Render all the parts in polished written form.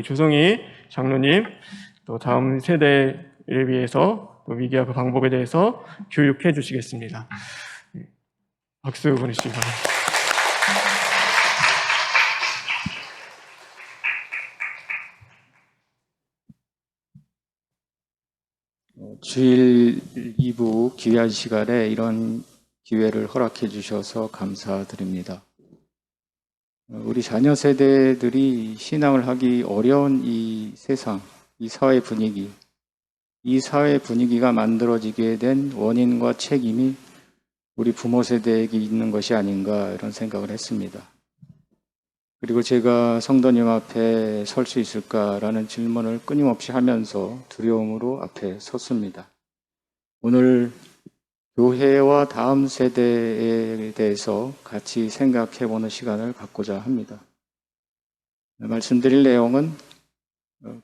조성희 장로님, 또 다음 세대를 위해서 또 위기와 그 방법에 대해서 교육해 주시겠습니다. 박수 보내주시기 바랍니다. 주일 2부 귀한 시간에 이런 기회를 허락해 주셔서 감사드립니다. 우리 자녀 세대들이 신앙을 하기 어려운 이 세상, 이 사회 분위기, 이 사회 분위기가 만들어지게 된 원인과 책임이 우리 부모 세대에게 있는 것이 아닌가 이런 생각을 했습니다. 그리고 제가 성도님 앞에 설 수 있을까라는 질문을 끊임없이 하면서 두려움으로 앞에 섰습니다. 오늘 교회와 다음 세대에 대해서 같이 생각해보는 시간을 갖고자 합니다. 말씀드릴 내용은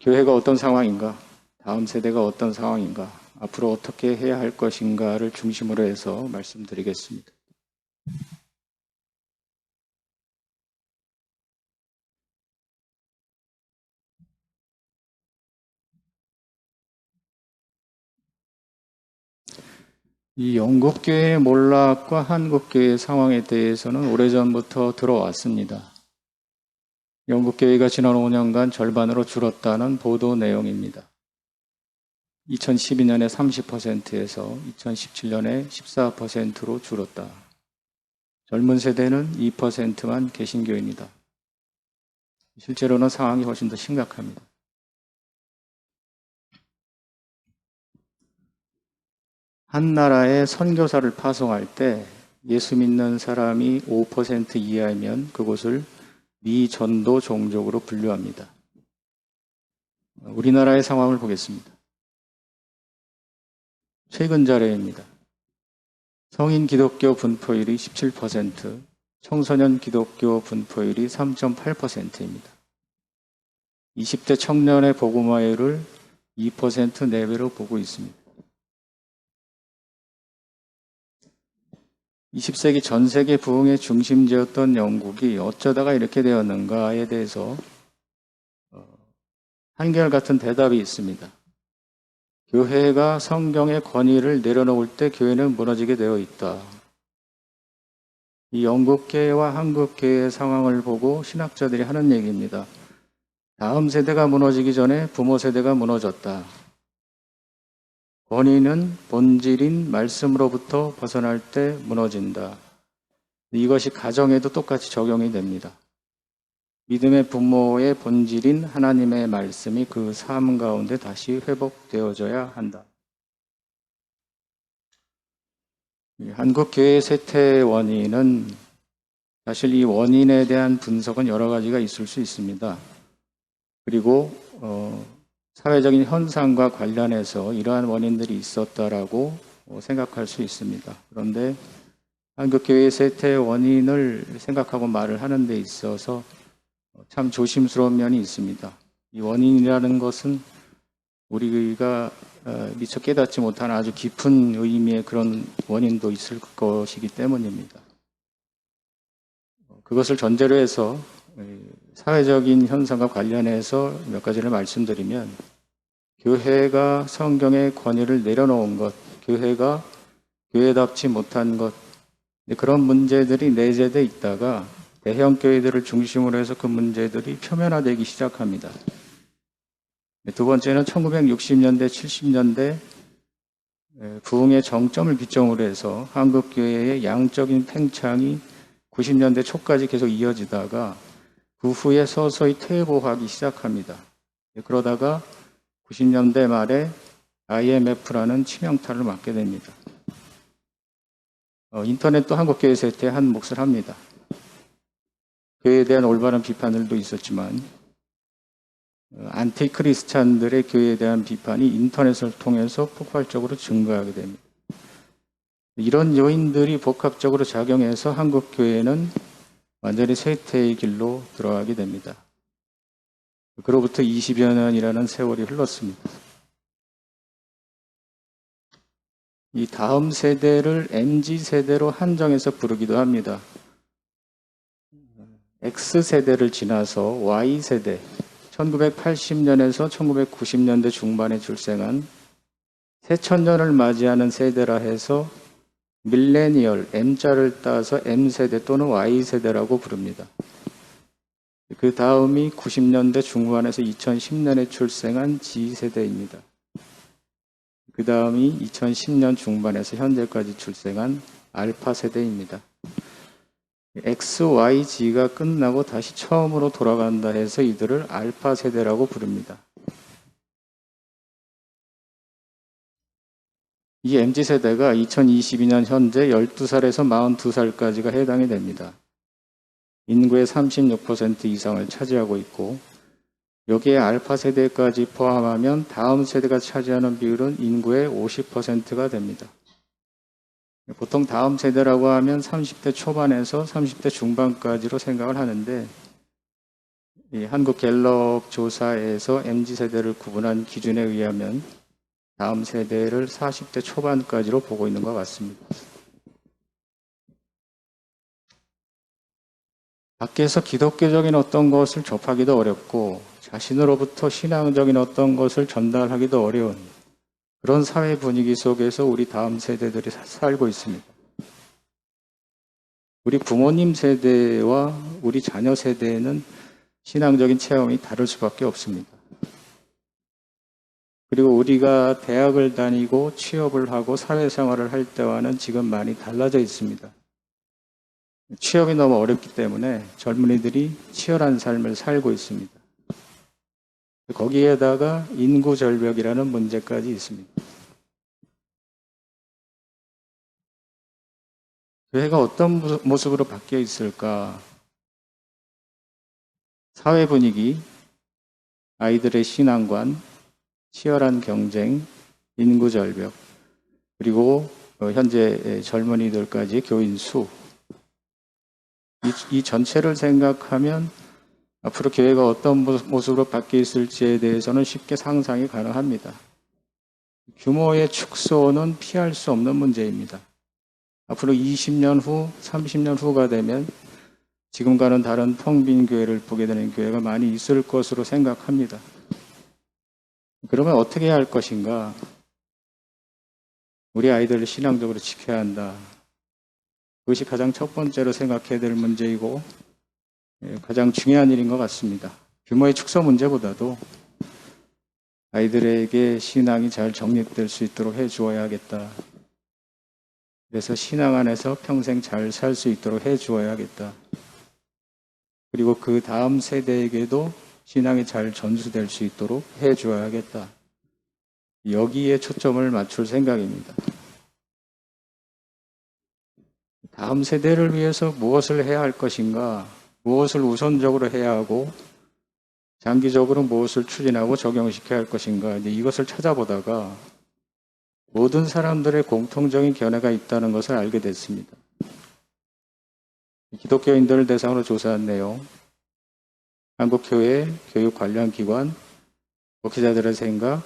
교회가 어떤 상황인가, 다음 세대가 어떤 상황인가, 앞으로 어떻게 해야 할 것인가를 중심으로 해서 말씀드리겠습니다. 이 영국교회의 몰락과 한국교회의 상황에 대해서는 오래전부터 들어왔습니다. 영국교회가 지난 5년간 절반으로 줄었다는 보도 내용입니다. 2012년에 30%에서 2017년에 14%로 줄었다. 젊은 세대는 2%만 개신교입니다. 실제로는 상황이 훨씬 더 심각합니다. 한 나라에 선교사를 파송할 때 예수 믿는 사람이 5% 이하이면 그곳을 미전도 종족으로 분류합니다. 우리나라의 상황을 보겠습니다. 최근 자료입니다. 성인 기독교 분포율이 17%, 청소년 기독교 분포율이 3.8%입니다. 20대 청년의 복음화율을 2% 내외로 보고 있습니다. 20세기 전 세계 부흥의 중심지였던 영국이 어쩌다가 이렇게 되었는가에 대해서 한결같은 대답이 있습니다. 교회가 성경의 권위를 내려놓을 때 교회는 무너지게 되어 있다. 이 영국교회와 한국교회의 상황을 보고 신학자들이 하는 얘기입니다. 다음 세대가 무너지기 전에 부모 세대가 무너졌다. 권위는 본질인 말씀으로부터 벗어날 때 무너진다. 이것이 가정에도 똑같이 적용이 됩니다. 믿음의 부모의 본질인 하나님의 말씀이 그 삶 가운데 다시 회복되어져야 한다. 한국교회의 쇠퇴의 원인은 사실 이 원인에 대한 분석은 여러 가지가 있을 수 있습니다. 그리고 사회적인 현상과 관련해서 이러한 원인들이 있었다라고 생각할 수 있습니다. 그런데 한국교회의 쇠퇴의 원인을 생각하고 말을 하는 데 있어서 참 조심스러운 면이 있습니다. 이 원인이라는 것은 우리가 미처 깨닫지 못한 아주 깊은 의미의 그런 원인도 있을 것이기 때문입니다. 그것을 전제로 해서 사회적인 현상과 관련해서 몇 가지를 말씀드리면, 교회가 성경의 권위를 내려놓은 것, 교회가 교회답지 못한 것, 그런 문제들이 내재되어 있다가 대형 교회들을 중심으로 해서 그 문제들이 표면화되기 시작합니다. 두 번째는 1960년대, 70년대 부흥의 정점을 기점으로 해서 한국교회의 양적인 팽창이 90년대 초까지 계속 이어지다가 그 후에 서서히 퇴보하기 시작합니다. 그러다가 90년대 말에 IMF라는 치명타를 맞게 됩니다. 인터넷도 한국교회 쇠퇴에 한 몫을 합니다. 교회에 대한 올바른 비판들도 있었지만 안티크리스찬들의 교회에 대한 비판이 인터넷을 통해서 폭발적으로 증가하게 됩니다. 이런 요인들이 복합적으로 작용해서 한국교회는 완전히 쇠퇴의 길로 들어가게 됩니다. 그로부터 20여 년이라는 세월이 흘렀습니다. 이 다음 세대를 MZ세대로 한정해서 부르기도 합니다. X세대를 지나서 Y세대, 1980년에서 1990년대 중반에 출생한 새천년을 맞이하는 세대라 해서 밀레니얼, M자를 따서 M세대 또는 Y세대라고 부릅니다. 그 다음이 90년대 중반에서 2010년에 출생한 G세대입니다. 그 다음이 2010년 중반에서 현재까지 출생한 알파 세대입니다. X, Y, G가 끝나고 다시 처음으로 돌아간다 해서 이들을 알파 세대라고 부릅니다. 이 MZ세대가 2022년 현재 12살에서 42살까지가 해당이 됩니다. 인구의 36% 이상을 차지하고 있고 여기에 알파 세대까지 포함하면 다음 세대가 차지하는 비율은 인구의 50%가 됩니다. 보통 다음 세대라고 하면 30대 초반에서 30대 중반까지로 생각을 하는데 이 한국갤럽 조사에서 MZ세대를 구분한 기준에 의하면 다음 세대를 40대 초반까지로 보고 있는 것 같습니다. 밖에서 기독교적인 어떤 것을 접하기도 어렵고 자신으로부터 신앙적인 어떤 것을 전달하기도 어려운 그런 사회 분위기 속에서 우리 다음 세대들이 살고 있습니다. 우리 부모님 세대와 우리 자녀 세대에는 신앙적인 체험이 다를 수밖에 없습니다. 그리고 우리가 대학을 다니고 취업을 하고 사회생활을 할 때와는 지금 많이 달라져 있습니다. 취업이 너무 어렵기 때문에 젊은이들이 치열한 삶을 살고 있습니다. 거기에다가 인구 절벽이라는 문제까지 있습니다. 교회가 어떤 모습으로 바뀌어 있을까? 사회 분위기, 아이들의 신앙관, 치열한 경쟁, 인구 절벽, 그리고 현재 젊은이들까지 교인 수. 이 전체를 생각하면 앞으로 교회가 어떤 모습으로 바뀌어 있을지에 대해서는 쉽게 상상이 가능합니다. 규모의 축소는 피할 수 없는 문제입니다. 앞으로 20년 후, 30년 후가 되면 지금과는 다른 텅 빈 교회를 보게 되는 교회가 많이 있을 것으로 생각합니다. 그러면 어떻게 해야 할 것인가? 우리 아이들을 신앙적으로 지켜야 한다. 그것이 가장 첫 번째로 생각해야 될 문제이고 가장 중요한 일인 것 같습니다. 규모의 축소 문제보다도 아이들에게 신앙이 잘 정립될 수 있도록 해주어야겠다. 그래서 신앙 안에서 평생 잘 살 수 있도록 해주어야겠다. 그리고 그 다음 세대에게도 신앙이 잘 전수될 수 있도록 해주어야겠다. 여기에 초점을 맞출 생각입니다. 다음 세대를 위해서 무엇을 해야 할 것인가, 무엇을 우선적으로 해야 하고 장기적으로 무엇을 추진하고 적용시켜야 할 것인가, 이것을 찾아보다가 모든 사람들의 공통적인 견해가 있다는 것을 알게 됐습니다. 기독교인들을 대상으로 조사한 내용, 한국교회, 교육 관련 기관, 목회자들의 생각,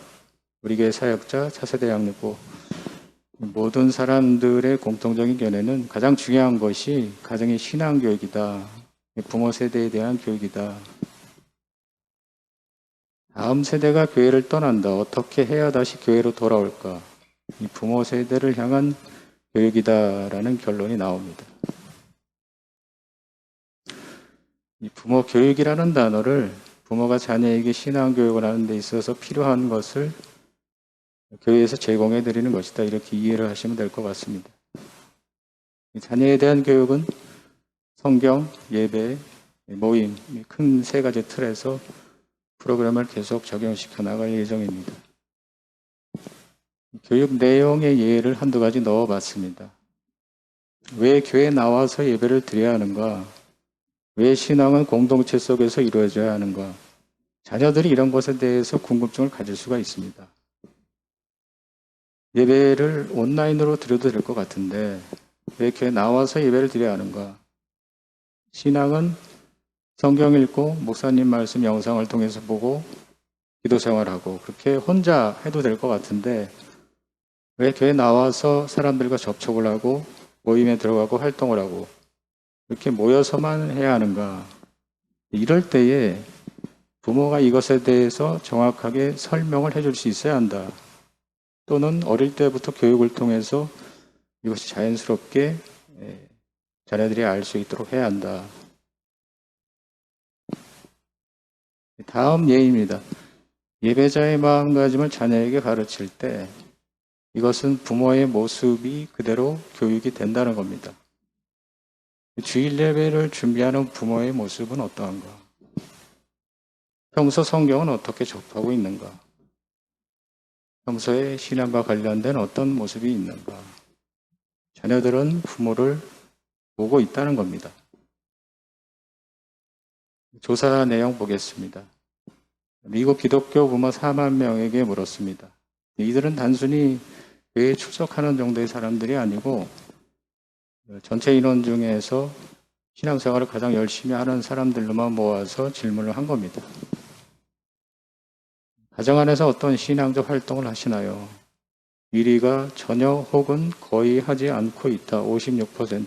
우리 교회 사역자, 차세대 양육부, 모든 사람들의 공통적인 견해는 가장 중요한 것이 가정의 신앙교육이다. 부모 세대에 대한 교육이다. 다음 세대가 교회를 떠난다. 어떻게 해야 다시 교회로 돌아올까? 이 부모 세대를 향한 교육이다라는 결론이 나옵니다. 이 부모 교육이라는 단어를 부모가 자녀에게 신앙교육을 하는 데 있어서 필요한 것을 교회에서 제공해 드리는 것이다. 이렇게 이해를 하시면 될 것 같습니다. 자녀에 대한 교육은 성경, 예배, 모임, 큰 세 가지 틀에서 프로그램을 계속 적용시켜 나갈 예정입니다. 교육 내용의 예를 한두 가지 넣어봤습니다. 왜 교회에 나와서 예배를 드려야 하는가? 왜 신앙은 공동체 속에서 이루어져야 하는가? 자녀들이 이런 것에 대해서 궁금증을 가질 수가 있습니다. 예배를 온라인으로 드려도 될 것 같은데 왜 교회에 나와서 예배를 드려야 하는가? 신앙은 성경 읽고 목사님 말씀 영상을 통해서 보고 기도 생활하고 그렇게 혼자 해도 될 것 같은데 왜 교회에 나와서 사람들과 접촉을 하고 모임에 들어가고 활동을 하고 이렇게 모여서만 해야 하는가? 이럴 때에 부모가 이것에 대해서 정확하게 설명을 해줄 수 있어야 한다. 또는 어릴 때부터 교육을 통해서 이것이 자연스럽게 자녀들이 알 수 있도록 해야 한다. 다음 예입니다. 예배자의 마음가짐을 자녀에게 가르칠 때 이것은 부모의 모습이 그대로 교육이 된다는 겁니다. 주일 예배를 준비하는 부모의 모습은 어떠한가? 평소 성경은 어떻게 접하고 있는가? 평소에 신앙과 관련된 어떤 모습이 있는가? 자녀들은 부모를 보고 있다는 겁니다. 조사 내용 보겠습니다. 미국 기독교 부모 4만 명에게 물었습니다. 이들은 단순히 교회에 출석하는 정도의 사람들이 아니고 전체 인원 중에서 신앙생활을 가장 열심히 하는 사람들로만 모아서 질문을 한 겁니다. 가정 안에서 어떤 신앙적 활동을 하시나요? 1위가 전혀 혹은 거의 하지 않고 있다. 56%.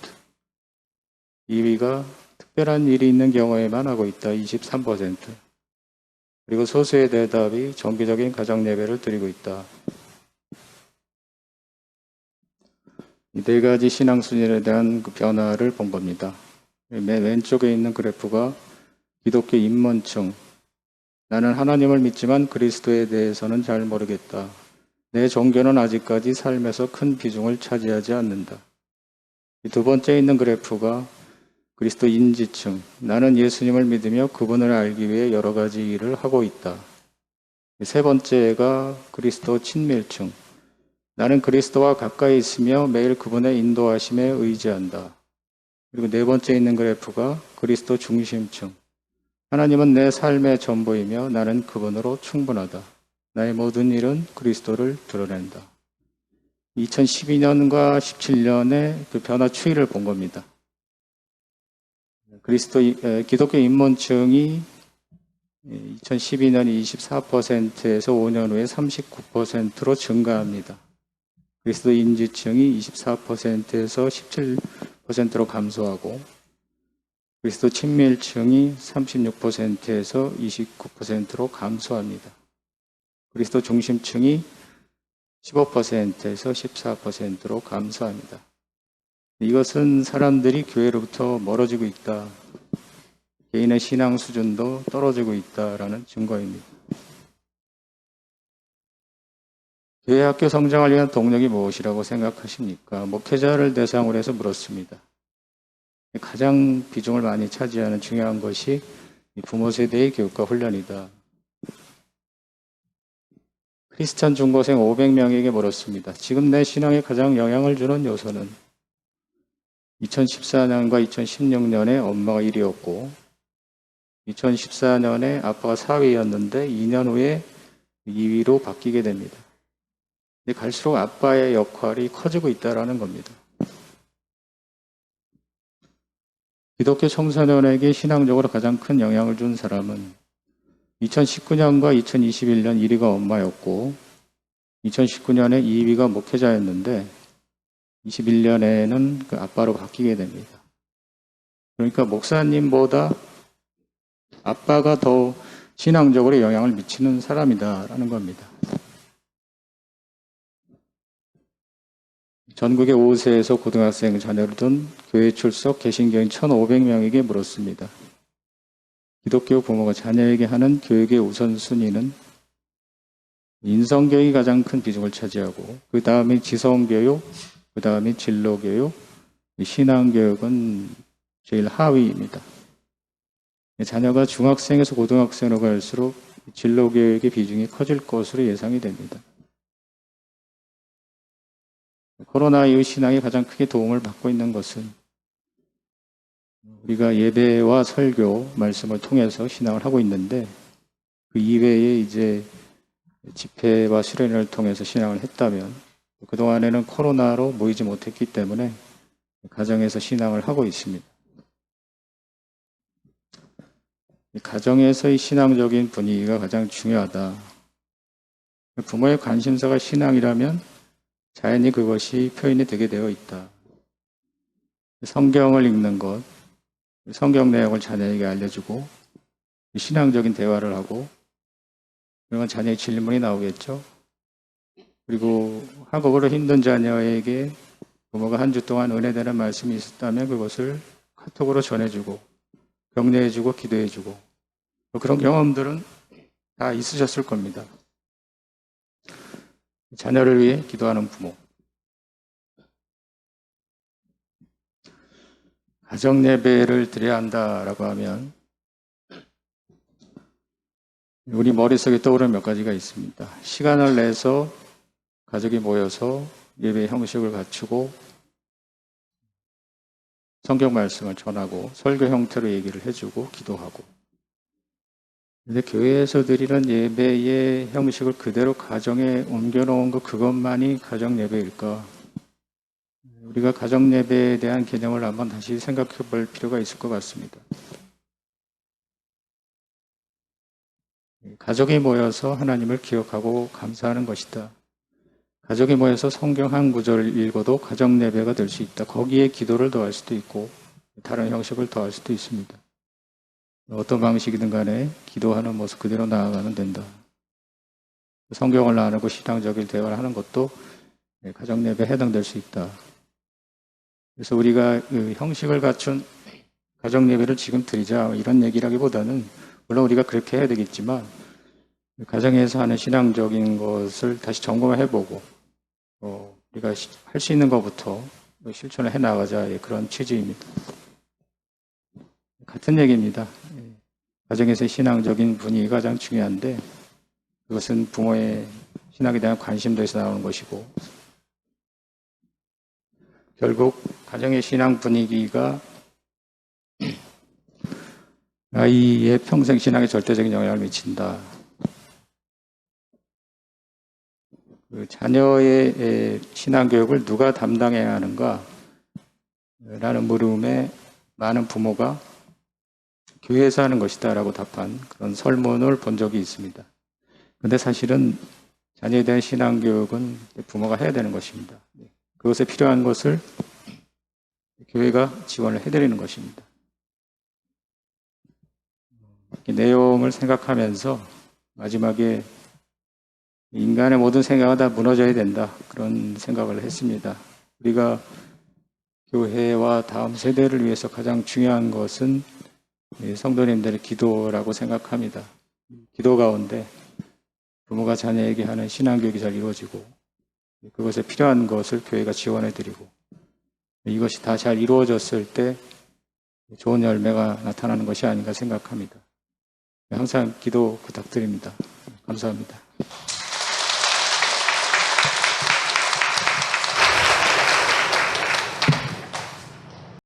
2위가 특별한 일이 있는 경우에만 하고 있다. 23%. 그리고 소수의 대답이 정기적인 가정 예배를 드리고 있다. 이 네 가지 신앙 수준에 대한 그 변화를 본 겁니다. 맨 왼쪽에 있는 그래프가 기독교 입문층. 나는 하나님을 믿지만 그리스도에 대해서는 잘 모르겠다. 내 종교는 아직까지 삶에서 큰 비중을 차지하지 않는다. 두 번째 있는 그래프가 그리스도 인지층. 나는 예수님을 믿으며 그분을 알기 위해 여러 가지 일을 하고 있다. 세 번째가 그리스도 친밀층. 나는 그리스도와 가까이 있으며 매일 그분의 인도하심에 의지한다. 그리고 네 번째 있는 그래프가 그리스도 중심층. 하나님은 내 삶의 전부이며 나는 그분으로 충분하다. 나의 모든 일은 그리스도를 드러낸다. 2012년과 17년의 그 변화 추이를 본 겁니다. 기독교 입문층이 2012년이 24%에서 5년 후에 39%로 증가합니다. 그리스도 인지층이 24%에서 17%로 감소하고 그리스도 친밀층이 36%에서 29%로 감소합니다. 그리스도 중심층이 15%에서 14%로 감소합니다. 이것은 사람들이 교회로부터 멀어지고 있다. 개인의 신앙 수준도 떨어지고 있다라는 증거입니다. 교회 학교 성장을 위한 동력이 무엇이라고 생각하십니까? 목회자를 대상으로 해서 물었습니다. 가장 비중을 많이 차지하는 중요한 것이 부모 세대의 교육과 훈련이다. 크리스찬 중고생 500명에게 물었습니다. 지금 내 신앙에 가장 영향을 주는 요소는 2014년과 2016년에 엄마가 1위였고 2014년에 아빠가 4위였는데 2년 후에 2위로 바뀌게 됩니다. 근데 갈수록 아빠의 역할이 커지고 있다는 겁니다. 기독교 청소년에게 신앙적으로 가장 큰 영향을 준 사람은 2019년과 2021년 1위가 엄마였고 2019년에 2위가 목회자였는데 21년에는 그 아빠로 바뀌게 됩니다. 그러니까 목사님보다 아빠가 더 신앙적으로 영향을 미치는 사람이다라는 겁니다. 전국의 5세에서 고등학생 자녀를 둔 교회 출석 개신교인 1,500명에게 물었습니다. 기독교 부모가 자녀에게 하는 교육의 우선순위는 인성교육이 가장 큰 비중을 차지하고 그 다음에 지성교육, 그 다음에 진로교육, 신앙교육은 제일 하위입니다. 자녀가 중학생에서 고등학생으로 갈수록 진로교육의 비중이 커질 것으로 예상이 됩니다. 코로나 이후 신앙이 가장 크게 도움을 받고 있는 것은 우리가 예배와 설교, 말씀을 통해서 신앙을 하고 있는데 그 이외에 이제 집회와 수련회를 통해서 신앙을 했다면 그동안에는 코로나로 모이지 못했기 때문에 가정에서 신앙을 하고 있습니다. 가정에서의 신앙적인 분위기가 가장 중요하다. 부모의 관심사가 신앙이라면 자연히 그것이 표현이 되게 되어 있다. 성경을 읽는 것, 성경 내용을 자녀에게 알려주고 신앙적인 대화를 하고, 그러면 자녀의 질문이 나오겠죠. 그리고 학업으로 힘든 자녀에게 부모가 한 주 동안 은혜되는 말씀이 있었다면 그것을 카톡으로 전해주고 격려해주고 기도해주고, 그런 경험들은 다 있으셨을 겁니다. 자녀를 위해 기도하는 부모. 가정 예배를 드려야 한다라고 하면 우리 머릿속에 떠오르는 몇 가지가 있습니다. 시간을 내서 가족이 모여서 예배 형식을 갖추고 성경 말씀을 전하고 설교 형태로 얘기를 해주고 기도하고. 근데 교회에서 드리는 예배의 형식을 그대로 가정에 옮겨놓은 것, 그것만이 가정 예배일까? 우리가 가정 예배에 대한 개념을 한번 다시 생각해 볼 필요가 있을 것 같습니다. 가족이 모여서 하나님을 기억하고 감사하는 것이다. 가족이 모여서 성경 한 구절을 읽어도 가정 예배가 될 수 있다. 거기에 기도를 더할 수도 있고 다른 형식을 더할 수도 있습니다. 어떤 방식이든 간에 기도하는 모습 그대로 나아가면 된다. 성경을 나누고 신앙적인 대화를 하는 것도 가정 예배에 해당될 수 있다. 그래서 우리가 그 형식을 갖춘 가정 예배를 지금 드리자 이런 얘기라기보다는, 물론 우리가 그렇게 해야 되겠지만 가정에서 하는 신앙적인 것을 다시 점검해보고 우리가 할 수 있는 것부터 실천을 해나가자, 그런 취지입니다. 같은 얘기입니다. 가정에서의 신앙적인 분위기가 가장 중요한데 그것은 부모의 신앙에 대한 관심도에서 나오는 것이고, 결국 가정의 신앙 분위기가 아이의 평생 신앙에 절대적인 영향을 미친다. 그 자녀의 신앙 교육을 누가 담당해야 하는가? 라는 물음에 많은 부모가 교회에서 하는 것이다 라고 답한 그런 설문을 본 적이 있습니다. 그런데 사실은 자녀에 대한 신앙 교육은 부모가 해야 되는 것입니다. 그것에 필요한 것을 교회가 지원을 해드리는 것입니다. 이 내용을 생각하면서 마지막에 인간의 모든 생각은 다 무너져야 된다, 그런 생각을 했습니다. 우리가 교회와 다음 세대를 위해서 가장 중요한 것은 성도님들의 기도라고 생각합니다. 기도 가운데 부모가 자녀에게 하는 신앙교육이 잘 이루어지고 그것에 필요한 것을 교회가 지원해드리고, 이것이 다 잘 이루어졌을 때 좋은 열매가 나타나는 것이 아닌가 생각합니다. 항상 기도 부탁드립니다. 감사합니다.